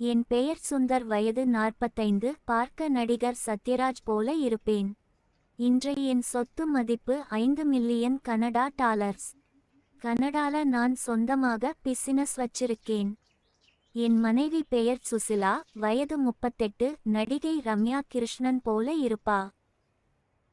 என் பெயர் சுந்தர், வயது 45. பார்க்க நடிகர் சத்யராஜ் போல இருப்பேன். இன்றைய என் சொத்து மதிப்பு 5 மில்லியன் கனடா டாலர்ஸ். கனடால நான் சொந்தமாக பிசினஸ் வச்சிருக்கேன். என் மனைவி பெயர் சுசிலா, வயது 38. நடிகை ரம்யா கிருஷ்ணன் போல இருப்பா.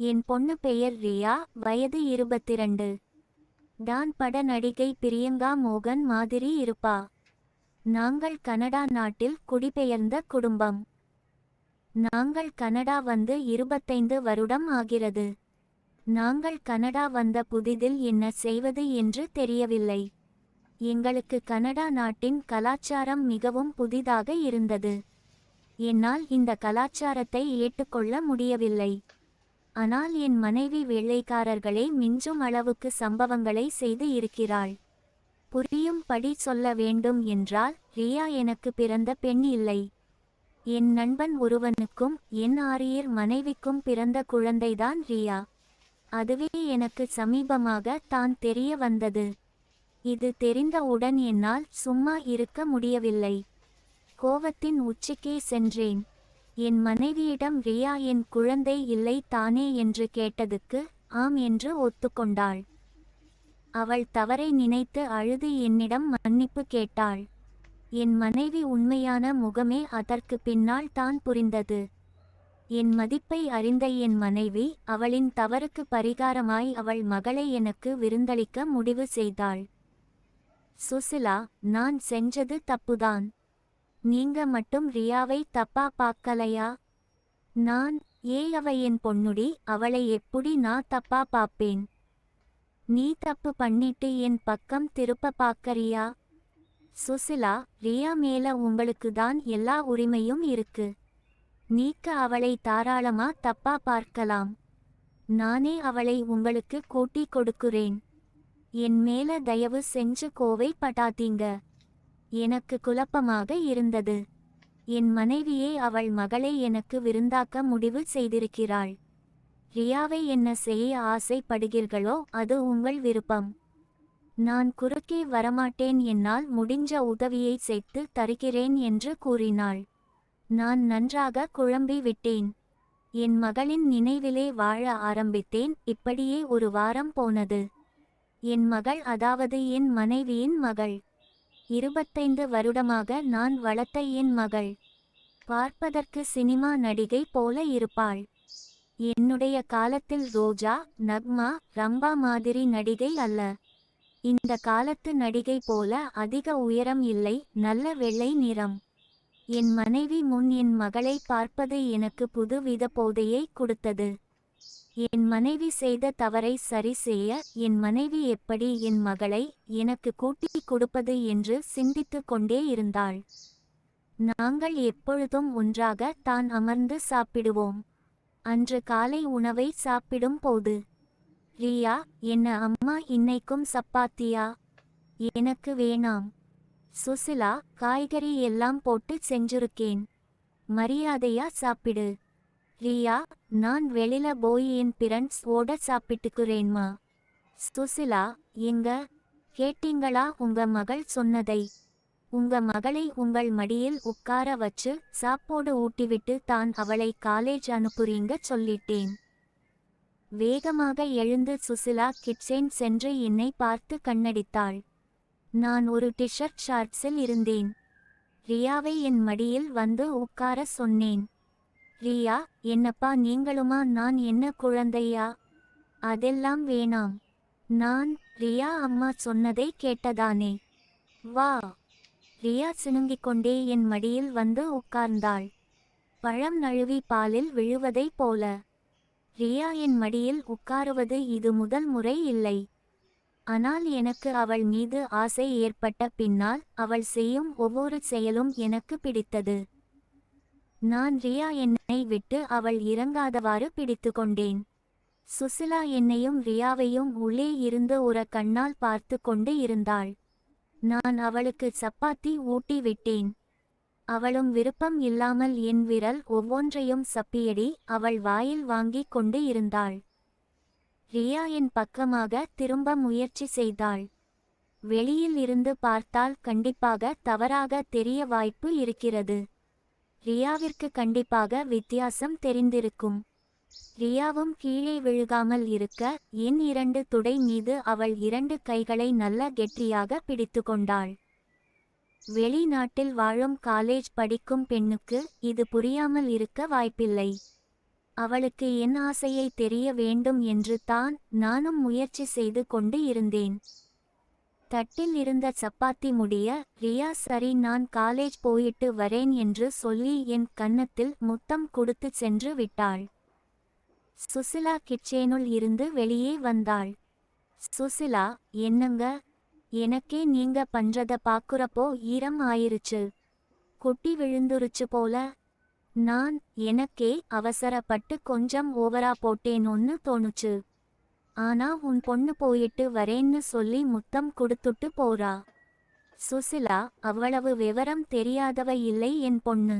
என் பொண்ணு பெயர் ரியா, வயது 22. டான் பட நடிகை பிரியங்கா மோகன் மாதிரி இருப்பா. நாங்கள் கனடா நாட்டில் குடிபெயர்ந்த குடும்பம். நாங்கள் கனடா வந்து 25 வருடம் ஆகிறது. நாங்கள் கனடா வந்த புதிதில் என்ன செய்வது என்று தெரியவில்லை. எங்களுக்கு கனடா நாட்டின் கலாச்சாரம் மிகவும் புதிதாக இருந்தது. என்னால் இந்த கலாச்சாரத்தை ஏற்றுக்கொள்ள முடியவில்லை. ஆனால் என் மனைவி வேலைக்காரர்களை மிஞ்சும் அளவுக்கு சம்பவங்களை செய்து இருக்கிறாள். புரியும்படி சொல்ல வேண்டும் என்றால், ரியா எனக்கு பிறந்த பெண் இல்லை. என் நண்பன் ஒருவனுக்கும் என் ஆரியர் மனைவிக்கும் பிறந்த குழந்தைதான் ரியா. அதுவே எனக்கு சமீபமாக தான் தெரிய வந்தது. இது தெரிந்தவுடன் என்னால் சும்மா இருக்க முடியவில்லை. கோவத்தின் உச்சிக்கே சென்றேன். என் மனைவியிடம் ரியா என் குழந்தை இல்லை தானே என்று கேட்டதுக்கு ஆம் என்று ஒத்துக்கொண்டாள். அவள் தவறை நினைத்து அழுது என்னிடம் மன்னிப்பு கேட்டாள். என் மனைவி உண்மையான முகமே அதற்கு பின்னால் தான் புரிந்தது. என் மதிப்பை அறிந்த என் மனைவி அவளின் தவறுக்கு பரிகாரமாய் அவள் மகளை எனக்கு விருந்தளிக்க முடிவு செய்தாள். சுசிலா, நான் செஞ்சது தப்புதான். நீங்க மட்டும் ரியாவை தப்பா பார்க்கலையா? நான் அவ என் பொண்ணுடி, அவளை எப்படி நான் தப்பா பாப்பேன்? நீ தப்பு பண்ணிட்டு என் பக்கம் திருப்ப பாக்கறியா? சுசிலா, ரியா மேல உங்களுக்கு தான் எல்லா உரிமையும் இருக்கு. நீக்க அவளை தாராளமா தப்பா பார்க்கலாம். நானே அவளை உங்களுக்கு கூட்டி கொடுக்குறேன். என் மேல தயவு செஞ்சு கோவை படாதீங்க. எனக்கு குழப்பமாக இருந்தது. என் மனைவியே அவள் மகளை எனக்கு விருந்தாக்க முடிவு செய்திருக்கிறாள். ரியாவை என்ன செய்ய ஆசைப்படுகிறீர்களோ அது உங்கள் விருப்பம். நான் குறுக்கே வரமாட்டேன், என்னால் முடிஞ்ச உதவியை செய்து தருகிறேன் என்று கூறினாள். நான் நன்றாக குழம்பி விட்டேன். என் மகளின் நினைவிலே வாழ ஆரம்பித்தேன். இப்படியே ஒரு வாரம் போனது. என் மகள், அதாவது என் மனைவியின் மகள், 25 வருடமாக நான் வளர்த்த என் மகள், பார்ப்பதற்கு சினிமா நடிகை போல இருப்பாள். என்னுடைய காலத்தில் ரோஜா, நக்மா, ரம்பா மாதிரி நடிகை அல்ல. இந்த காலத்து நடிகை போல அதிக உயரம் இல்லை, நல்ல வெள்ளை நிறம். என் மனைவி முன் என் மகளை பார்ப்பது எனக்கு புது வித போதையை கொடுத்தது. என் மனைவி செய்த தவறை சரி செய்ய என் மனைவி எப்படி என் மகளை எனக்கு கூட்டி கொடுப்பது என்று சிந்தித்து கொண்டே இருந்தாள். நாங்கள் எப்பொழுதும் ஒன்றாக தான் அமர்ந்து சாப்பிடுவோம். அன்று காலை உணவை சாப்பிடும் போது, ரியா, என்ன அம்மா இன்னைக்கும் சப்பாத்தியா? எனக்கு வேணாம். சுசிலா, காய்கறி எல்லாம் போட்டு செஞ்சிருக்கேன், மரியாதையா சாப்பிடு. ரியா, நான் வெளியில போய் என் ஃப்ரெண்ட்ஸ் ஓட சாப்பிட்டுக்கிறேன்மா. சுசிலா, எங்க கேட்டீங்களா உங்க மகள் சொன்னதை? உங்க மகளை உங்கள் மடியில் உட்கார வச்சு சாப்பாடு ஊட்டிவிட்டு தான் அவளை காலேஜ் அனுப்புறீங்க சொல்லிட்டேன். வேகமாக எழுந்து சுசிலா கிச்சன் சென்று என்னை பார்த்து கண்ணடித்தாள். நான் ஒரு டிஷர்ட் ஷார்ட்ஸில் இருந்தேன். ரியாவை என் மடியில் வந்து உட்கார சொன்னேன். ரியா, என்னப்பா நீங்களுமா? நான் என்ன குழந்தையா? அதெல்லாம் வேணாம். நான் ரியா அம்மா சொன்னதை கேட்டதானே? வா. ரியா சினுங்கிக் கொண்டே என் மடியில் வந்து உட்கார்ந்தாள். பழம் நழுவி பாலில் விழுவதை போல. ரியா என் மடியில் உட்காருவது இது முதல் முறை இல்லை. ஆனால் எனக்கு அவள் மீது ஆசை ஏற்பட்ட பின்னால் அவள் செய்யும் ஒவ்வொரு செயலும் எனக்கு பிடித்தது. நான் ரியா என்னை விட்டு அவள் இறங்காதவாறு பிடித்து கொண்டேன். சுசிலா என்னையும் ரியாவையும் உள்ளே இருந்து ஒரு கண்ணால் பார்த்து கொண்டு இருந்தாள். நான் அவளுக்கு சப்பாத்தி ஊட்டி விட்டேன். அவளும் விருப்பம் இல்லாமல் என் விரல் ஒவ்வொன்றையும் சப்பியடி அவள் வாயில் வாங்கிக் கொண்டு இருந்தாள். ரியா என் பக்கமாக திரும்ப முயற்சி செய்தாள். வெளியில் இருந்து பார்த்தால் கண்டிப்பாக தவறாக தெரிய வாய்ப்பு இருக்கிறது. ரியாவிற்கு கண்டிப்பாக வித்தியாசம் தெரிந்திருக்கும். ரியாவும் கீழே விழுகாமல் இருக்க என் 2 துடை மீது அவள் 2 கைகளை நல்ல கெட்டியாக பிடித்து கொண்டாள். வெளிநாட்டில் வாழும் காலேஜ் படிக்கும் பெண்ணுக்கு இது புரியாமல் இருக்க வாய்ப்பில்லை. அவளுக்கு என் ஆசையை தெரிய வேண்டும் என்று தான் நானும் முயற்சி செய்து கொண்டு இருந்தேன். தட்டில் இருந்த சப்பாத்தி முடிய ரியா சரி நான் காலேஜ் போயிட்டு வரேன் என்று சொல்லி என் கன்னத்தில் முத்தம் கொடுத்து சென்று விட்டாள். சுசிலா கிச்சனுள் இருந்து வெளியே வந்தாள். சுசிலா, என்னங்க? எனக்கே நீங்க பண்றத பாக்குறப்போ ஈரம் ஆயிருச்சு. குட்டி விழுந்துருச்சு போல. எனக்கே அவசரப்பட்டு கொஞ்சம் ஓவரா போட்டேனோன்னு தோணுச்சு. ஆனா உன் பொண்ணு போயிட்டு வரேன்னு சொல்லி முத்தம் கொடுத்துட்டு போறா. சுசிலா, அவ்வளவு விவரம் தெரியாதவ இல்லை என் பொண்ணு.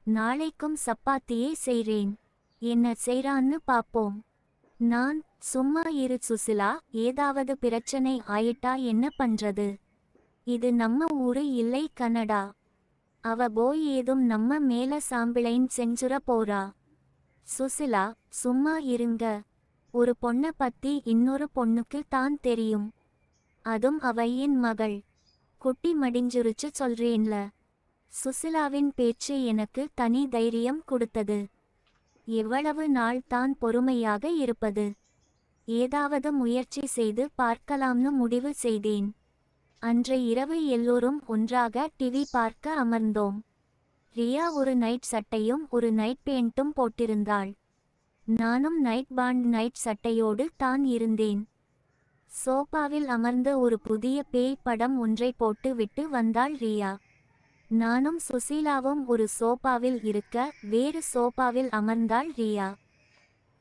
நாளைக்கும் சப்பாத்தியே செய்றேன். என்ன செய்றான்னு பாப்போம். சும்மா இரு சுசிலா, ஏதாவது பிரச்சனை ஆயிட்டா என்ன பண்றது? இது நம்ம ஊரு இல்லை கனடா. அவ போய் ஏதும் நம்ம மேல சாம்பிளைன் செஞ்சுற போறா. சுசிலா, சும்மா இருங்க. ஒரு பொண்ண பத்தி இன்னொரு பொண்ணுக்கு தான் தெரியும். அதும் அவ என் மகள். குட்டி மடிஞ்சுருச்சு சொல்றேன்ல. சுசிலாவின் பேச்சு எனக்கு தனி தைரியம் கொடுத்தது. எவ்வளவு நாள் தான் பொறுமையாக இருப்பது? ஏதாவது முயற்சி செய்து பார்க்கலாம்னு முடிவு செய்தேன். அன்று இரவு எல்லோரும் ஒன்றாக டிவி பார்க்க அமர்ந்தோம். ரியா ஒரு நைட் சட்டையும் ஒரு நைட் பேண்ட்டும் போட்டிருந்தாள். நானும் நைட் பாண்ட் நைட் சட்டையோடு தான் இருந்தேன். சோபாவில் அமர்ந்து ஒரு புதிய பேய் படம் ஒன்றை போட்டு விட்டு வந்தாள் ரியா. நானும் சுசீலாவும் ஒரு சோபாவில் இருக்க வேறு சோபாவில் அமர்ந்தாள் ரியா.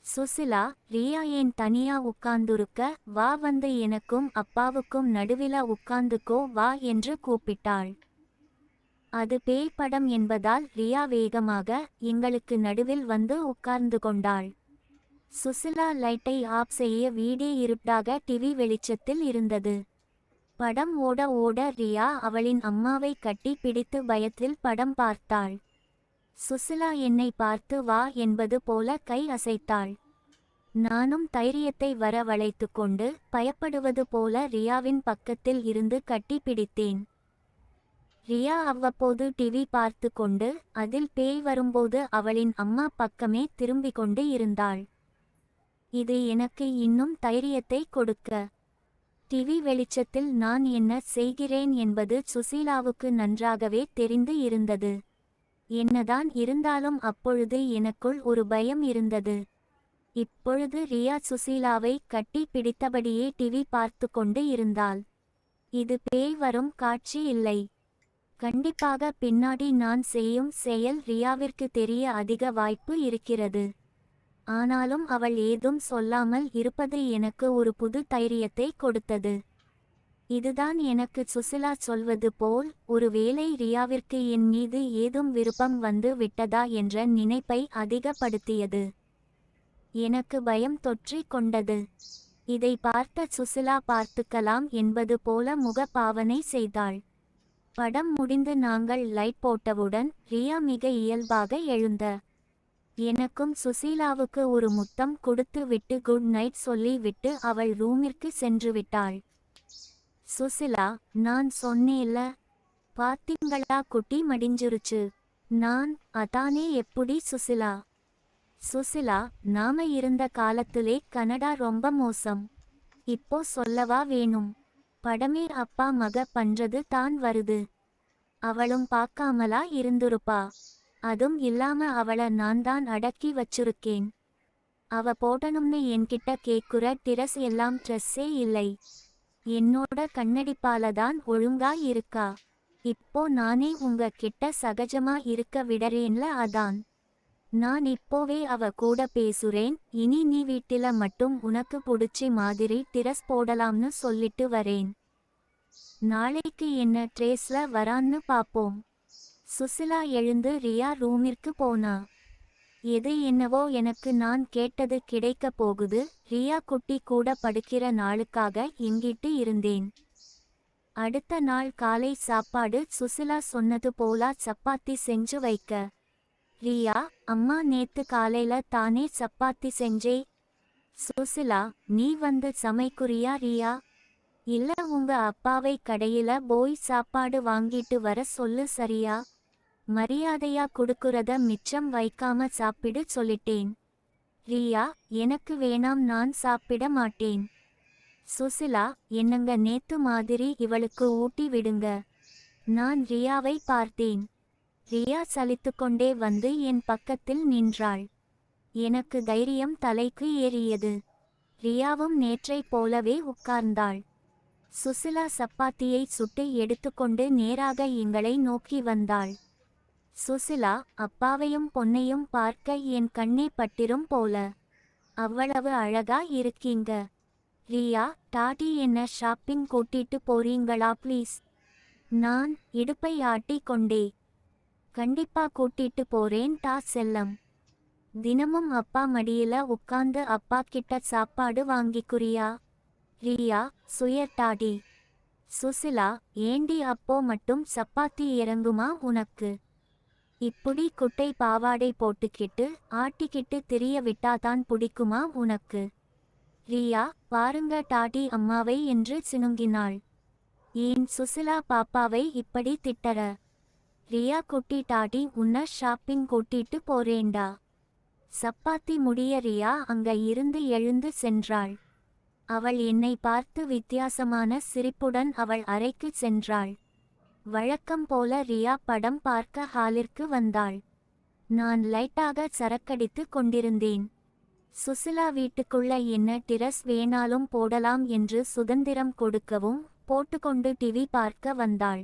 சுசிலா, ரியா ஏன் தனியா உட்கார்ந்துருக்க? வா, வந்து எனக்கும் அப்பாவுக்கும் நடுவில உட்கார்ந்துக்கோ வா என்று கூப்பிட்டாள். அது பேய் படம் என்பதால் ரியா வேகமாக எங்களுக்கு நடுவில் வந்து உட்கார்ந்து கொண்டாள். சுசிலா லைட்டை ஆஃப் செய்ய வீடே இருட்டாக டிவி வெளிச்சத்தில் இருந்தது. படம் ஓட ஓட ரியா அவளின் அம்மாவை கட்டி பிடித்து பயத்தில் படம் பார்த்தாள். சுசிலா என்னை பார்த்து வா என்பது போல கை அசைத்தாள். நானும் தைரியத்தை வரவழைத்து கொண்டு பயப்படுவது போல ரியாவின் பக்கத்தில் இருந்து கட்டி பிடித்தேன். ரியா அவ்வப்போது டிவி பார்த்து கொண்டு அதில் பேய் வரும்போது அவளின் அம்மா பக்கமே திரும்பிக் கொண்டு இருந்தாள். இது எனக்கு இன்னும் தைரியத்தை கொடுக்க. டிவி வெளிச்சத்தில் நான் என்ன செய்கிறேன் என்பது சுசீலாவுக்கு நன்றாகவே தெரிந்து இருந்தது. என்னதான் இருந்தாலும் அப்பொழுது எனக்குள் ஒரு பயம் இருந்தது. இப்பொழுது ரியா சுசீலாவை கட்டி பிடித்தபடியே டிவி பார்த்து கொண்டு இருந்தாள். இது பேய் வரும் காட்சி இல்லை. கண்டிப்பாக பின்னாடி நான் செய்யும் செயல் ரியாவிற்கு தெரிய அதிக வாய்ப்பு இருக்கிறது. ஆனாலும் அவள் ஏதும் சொல்லாமல் இருப்பது எனக்கு ஒரு புது தைரியத்தை கொடுத்தது. இதுதான் எனக்கு சுசிலா சொல்வது போல் ஒருவேளை ரியாவிற்கு என் மீது ஏதும் விருப்பம் வந்து விட்டதா என்ற நினைப்பை அதிகப்படுத்தியது. எனக்கு பயம் தொற்றிக் கொண்டது. இதை பார்த்த சுசிலா பார்த்துக்கலாம் என்பது போல முக பாவனை செய்தாள். படம் முடிந்து நாங்கள் லைட் போட்டவுடன் ரியா மிக இயல்பாக எழுந்த எனக்கும் சுசீலாவுக்கு ஒரு முத்தம் கொடுத்து விட்டு குட் நைட் சொல்லி விட்டு அவள் ரூமிற்கு சென்று விட்டாள். சுசிலா, நான் சொன்னேல்ல, பாத்தீங்களா குட்டி மடிஞ்சிருச்சு. அதானே எப்படி சுசிலா? சுசிலா, நாம இருந்த காலத்திலே கனடா ரொம்ப மோசம். இப்போ சொல்லவா வேணும்? படமே அப்பா மக பண்றது தான் வருது. அவளும் பார்க்காமலா இருந்துருப்பா? அதும் இல்லாம அவளை நான் தான் அடக்கி வச்சிருக்கேன். அவ போடணும்னு என்கிட்ட கேக்குற டிரஸ் எல்லாம் ட்ரெஸ்ஸே இல்லை. என்னோட கண்ணடிப்பால தான் ஒழுங்கா இருக்கா. இப்போ நானே உங்க கிட்ட சகஜமா இருக்க விடறேன்ல, அதான். நான் இப்போவே அவ கூட பேசுறேன். இனி நீ வீட்டில மட்டும் உனக்கு புடிச்சி மாதிரி டிரஸ் போடலாம்னு சொல்லிட்டு வரேன். நாளைக்கு என்ன ட்ரெஸ்ல வரான்னு பாப்போம். சுசிலா எழுந்து ரியா ரூமிற்கு போனா. எது என்னவோ எனக்கு நான் கேட்டது கிடைக்க போகுது. ரியா குட்டி கூட படுக்கிற நாளுக்காக எங்கிட்டு இருந்தேன். அடுத்த நாள் காலை சாப்பாடு சுசிலா சொன்னது போல சப்பாத்தி செஞ்சு வைக்க. ரியா, அம்மா நேத்து காலையில தானே சப்பாத்தி செஞ்சே. சுசிலா, நீ வந்து சமைக்குறியா ரியா? இல்ல, உங்க அப்பாவை கடையில போய் சாப்பாடு வாங்கிட்டு வர சொல்லு சரியா? மரியாதையா குடுக்குறத மிச்சம் வைக்காம சாப்பிடு சொல்லிட்டேன். ரியா, எனக்கு வேணாம், நான் சாப்பிட மாட்டேன். சுசிலா, என்னங்க நேத்து மாதிரி இவளுக்கு ஊட்டி விடுங்க. நான் ரியாவை பார்த்தேன். ரியா சலித்துக்கொண்டே வந்து என் பக்கத்தில் நின்றாள். எனக்கு தைரியம் தலைக்கு ஏறியது. ரியாவும் நேற்றைப் போலவே உட்கார்ந்தாள். சுசிலா சப்பாத்தியை சுட்டு எடுத்துக்கொண்டு நேராக எங்களை நோக்கி வந்தாள். சுசிலா, அப்பாவையும் பொன்னையும் பார்க்க என் கண்ணே பட்டிரும் போல. அவ்வளவு அழகா இருக்கீங்க. ரியா, டாடி என்ன ஷாப்பிங் கூட்டிட்டு போறீங்களா ப்ளீஸ்? நான் இடுப்பை ஆட்டி கொண்டே. கண்டிப்பா கூட்டிட்டு போறேன் டா செல்லம். தினமும் அப்பா மடியில உட்கார்ந்து அப்பா கிட்ட சாப்பாடு வாங்கிக்குறியா? ரியா, டாடி. சுசிலா, ஏண்டி அப்போ மட்டும் சப்பாத்தி இறங்குமா உனக்கு? இப்படி குட்டை பாவாடை போட்டுக்கிட்டு ஆட்டிக்கிட்டு திரிய விட்டாதான் பிடிக்குமா உனக்கு? ரியா, பாருங்க டாடி அம்மாவை என்று சினுங்கினாள். ஏன் சுசிலா பாப்பாவை இப்படி திட்டற? ரியா, குட்டி டாடி உன்ன ஷாப்பிங் கூட்டிட்டு போறேண்டா. சப்பாத்தி முடிய ரியா அங்க இருந்து எழுந்து சென்றாள். அவள் என்னை பார்த்து வித்தியாசமான சிரிப்புடன் அவள் அறைக்கு சென்றாள். வழக்கம் போல ரியா படம் பார்க்க ஹாலிற்கு வந்தாள். நான் லைட்டாக சரக்கடித்து கொண்டிருந்தேன். சுசிலா வீட்டுக்குள்ள என்ன டிரஸ் வேணாலும் போடலாம் என்று சுதந்திரம் கொடுக்கவும் போட்டுக்கொண்டு டிவி பார்க்க வந்தாள்.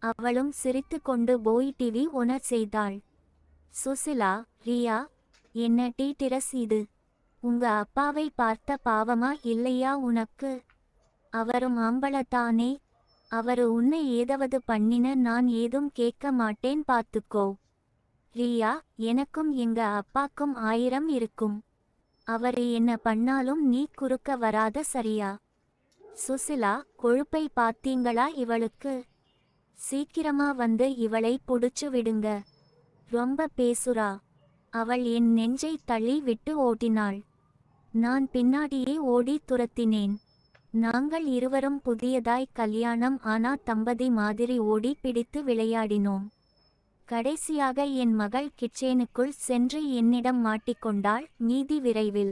அவளும் சிரித்து கொண்டு போய் டிவி ஒன செய்தாள். சுசிலா, ரியா, என்ன டிரஸ் இது? உங்க அப்பாவை பார்த்த பாவமா இல்லையா உனக்கு? அவரும் ஆம்பளத்தானே. அவரு உன்னை ஏதாவது பண்ணின நான் ஏதும் கேட்க மாட்டேன் பாத்துக்கோ. ரியா, எனக்கும் எங்க அப்பாக்கும் 1000 இருக்கும். அவரு என்ன பண்ணாலும் நீ குறுக்க வராத சரியா? சுசிலா, கொழுப்பை பாத்தீங்களா இவளுக்கு? சீக்கிரமா வந்து இவளை புடிச்சு விடுங்க. ரொம்ப பேசுறா. அவள் என் நெஞ்சை தள்ளி விட்டு ஓட்டினாள். நான் பின்னாடியே ஓடி துரத்தினேன். நாங்கள் இருவரும் புதியதாய் கல்யாணம் ஆனா தம்பதி மாதிரி ஓடி பிடித்து விளையாடினோம். கடைசியாக என் மகள் கிச்சனுக்குள் சென்று என்னிடம் மாட்டிக்கொண்டாள். மீதி விரைவில்.